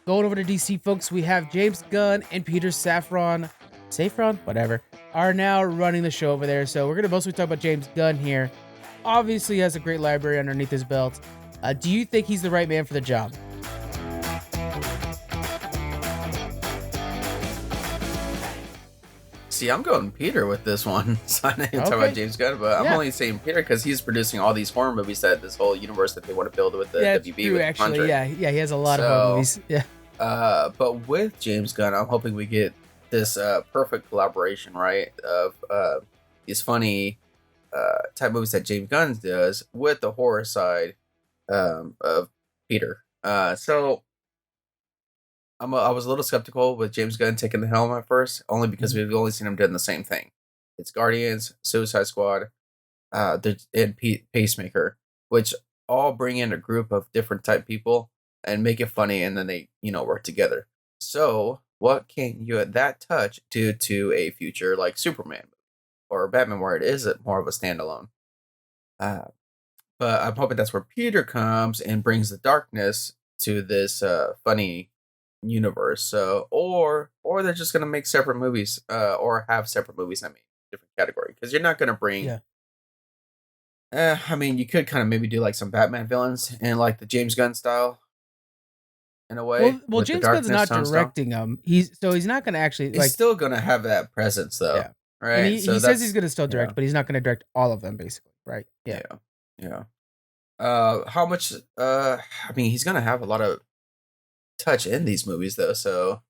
going over to DC, folks, we have James Gunn and Peter Safran, whatever, are now running the show over there. So we're going to mostly talk about James Gunn here. Obviously, he has a great library underneath his belt. Do you think he's the right man for the job? See, I'm going Peter with this one. So I didn't talk about James Gunn, but I'm only saying Peter because he's producing all these horror movies that this whole universe that they want to build with the WB. True, with actually, Conjuring. yeah, he has a lot of horror movies. Yeah. But with James Gunn, I'm hoping we get this perfect collaboration, right? Of these funny type movies that James Gunn does with the horror side of Peter. So I was a little skeptical with James Gunn taking the helm at first, only because we've only seen him doing the same thing. It's Guardians, Suicide Squad, and Pacemaker, which all bring in a group of different type people and make it funny, and then they work together. So what can you at that touch do to a future like Superman or Batman, where it is more of a standalone? But I'm hoping that's where Peter comes and brings the darkness to this funny universe. So or they're just gonna make separate movies, or have separate movies. I mean, different category, because you're not gonna bring. I mean, you could kind of maybe do like some Batman villains in like the James Gunn style, in a way. Well, James Gunn's not directing them. He's not going to actually. He's still going to have that presence, though. Yeah. Right. And he says he's going to still direct, but he's not going to direct all of them, basically. Right. Yeah. How much? I mean, he's going to have a lot of touch in these movies, though. So.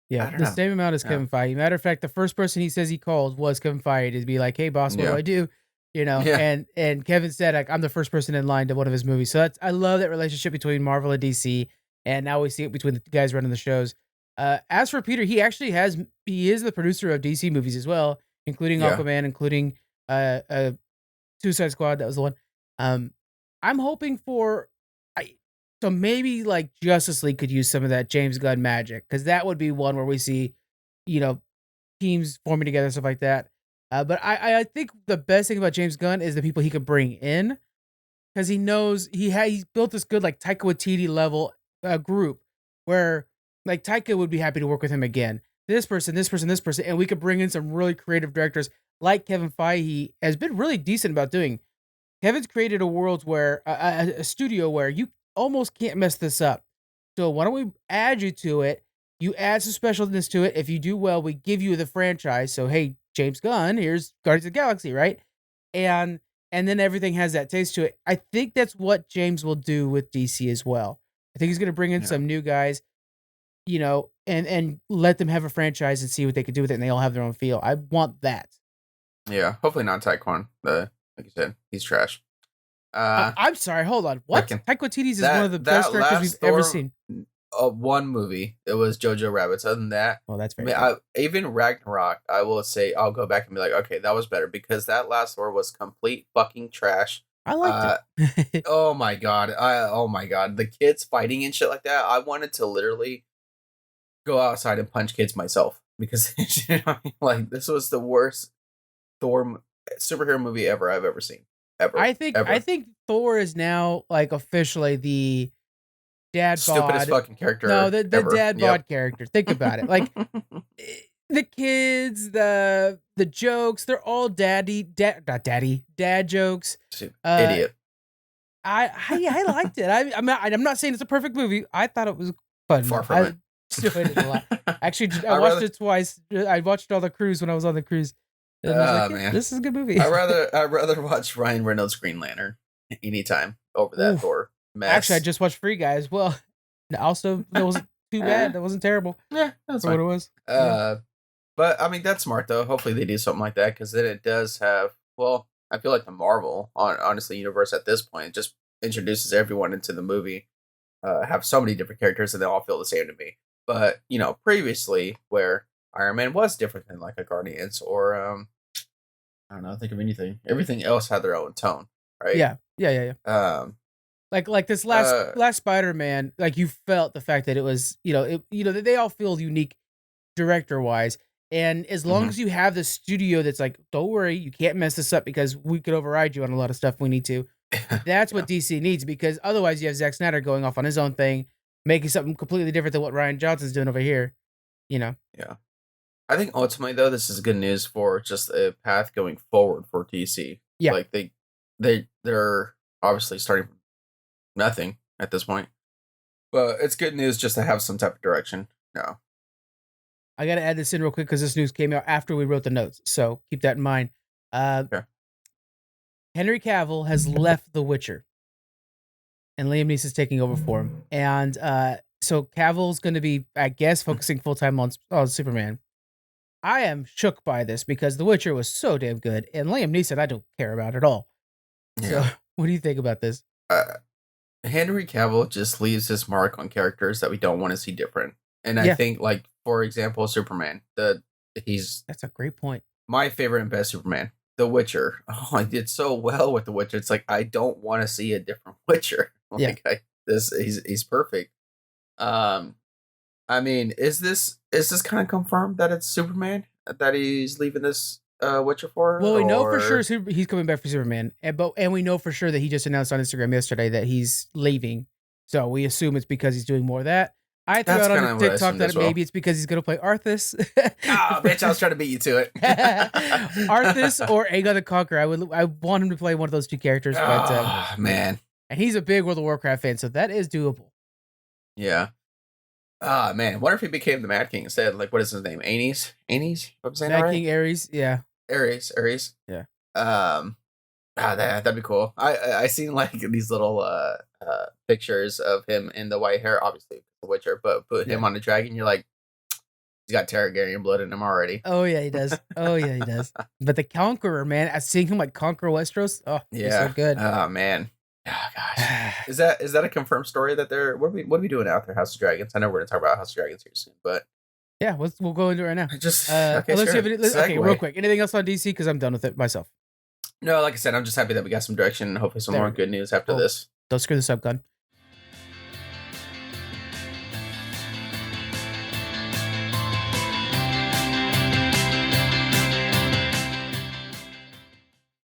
Yeah, the same amount as Kevin Feige. Matter of fact, the first person he says he called was Kevin Feige to be like, "Hey, boss, what do I do?" And Kevin said, like, "I'm the first person in line to one of his movies." So I love that relationship between Marvel and DC, and now we see it between the guys running the shows. As for Peter, he is the producer of DC movies as well, including Aquaman, including Suicide Squad. That was the one. I'm hoping for. So maybe like Justice League could use some of that James Gunn magic, because that would be one where we see, teams forming together, stuff like that. But I think the best thing about James Gunn is the people he could bring in, because he knows he's built this good like Taika Waititi level group where like Taika would be happy to work with him again. This person, and we could bring in some really creative directors like Kevin Feige has been really decent about doing. Kevin's created a world where a studio where you almost can't mess this up. So why don't we add you to it? You add some specialness to it. If you do well, we give you the franchise. So hey, James Gunn, here's Guardians of the Galaxy, right? And then everything has that taste to it. I think that's what James will do with DC as well. I think he's going to bring in some new guys, and let them have a franchise and see what they can do with it, and they all have their own feel. I want that. Yeah, hopefully not Taekwondo. Like you said, he's trash. I'm sorry, hold on. What? Taika Waititi is one of the best directors we've ever seen. One movie. It was Jojo Rabbit. Other than that, well, that's very even Ragnarok, I will say I'll go back and be like, okay, that was better, because that last Thor was complete fucking trash. I liked it. Oh my god. The kids fighting and shit like that. I wanted to literally go outside and punch kids myself, because like this was the worst Thor superhero movie I've ever seen. I think Thor is now like officially the dad stupidest fucking character. No, the dad bod character. Think about it. Like the kids, the jokes, they're all dad jokes. Idiot. I liked it. I'm not saying it's a perfect movie. I thought it was fun. Far from it. Enjoyed it a lot. Actually, I watched it twice. I watched all the cruise when I was on the cruise. Man, this is a good movie. I'd rather watch Ryan Reynolds' Green Lantern anytime over that Thor mess. Actually, I just watched Free Guy as well. Also, that wasn't too bad. That wasn't terrible. Yeah, that's what it was. But I mean, that's smart though. Hopefully, they do something like that, because then it does have. Well, I feel like the Marvel, honestly, universe at this point just introduces everyone into the movie. Have so many different characters, and they all feel the same to me. But previously, where Iron Man was different than like a Guardians, or I don't know, think of anything. Everything else had their own tone, right? Yeah. Like this last Spider-Man, like you felt the fact that it was, they all feel unique director wise, and as long as you have the studio that's like, don't worry, you can't mess this up because we could override you on a lot of stuff we need to. That's what DC needs, because otherwise you have Zack Snyder going off on his own thing, making something completely different than what Rian Johnson's doing over here. Yeah. I think ultimately though, this is good news for just a path going forward for DC. Yeah. Like they're obviously starting from nothing at this point. But it's good news just to have some type of direction. No. I got to add this in real quick because this news came out after we wrote the notes. So keep that in mind. Okay. Henry Cavill has left The Witcher. And Liam Neeson is taking over for him. And so Cavill's going to be, I guess, focusing full-time on Superman. I am shook by this because The Witcher was so damn good. And Liam Neeson, I don't care about at all. Yeah. So what do you think about this? Henry Cavill just leaves his mark on characters that we don't want to see different. And I think, like, for example, Superman. That's a great point. My favorite and best Superman. The Witcher. Oh, I did so well with The Witcher. It's like I don't want to see a different Witcher. Like he's perfect. I mean, is this kind of confirmed that it's Superman that he's leaving this Witcher for? Well, we know for sure he's coming back for Superman, and we know for sure that he just announced on Instagram yesterday that he's leaving. So we assume it's because he's doing more of that. I threw out on TikTok that maybe it's because he's going to play Arthas. Oh, bitch, I was trying to beat you to it. Arthas or Aegon the Conqueror. I want him to play one of those two characters. But, man. And he's a big World of Warcraft fan, so that is doable. Yeah. Man. What if he became the Mad King instead? Like, what is his name? Aenys? If I'm saying Mad that right? King Ares, yeah. Ares. Yeah. That'd be cool. I seen like these little pictures of him in the white hair, obviously The Witcher, but put him on the dragon, you're like, he's got Targaryen blood in him already. Oh yeah, he does. But the Conqueror, man, I seeing him like conquer Westeros. Oh yeah, so good. Oh man. Oh gosh. Is that a confirmed story that they're what are we doing out there, House of Dragons? I know we're gonna talk about House of Dragons here soon, but yeah, we'll go into it right now. Just okay, real quick. Anything else on DC? Because I'm done with it myself. No, like I said, I'm just happy that we got some direction and hopefully some more good news after this. Don't screw this up, Gunn.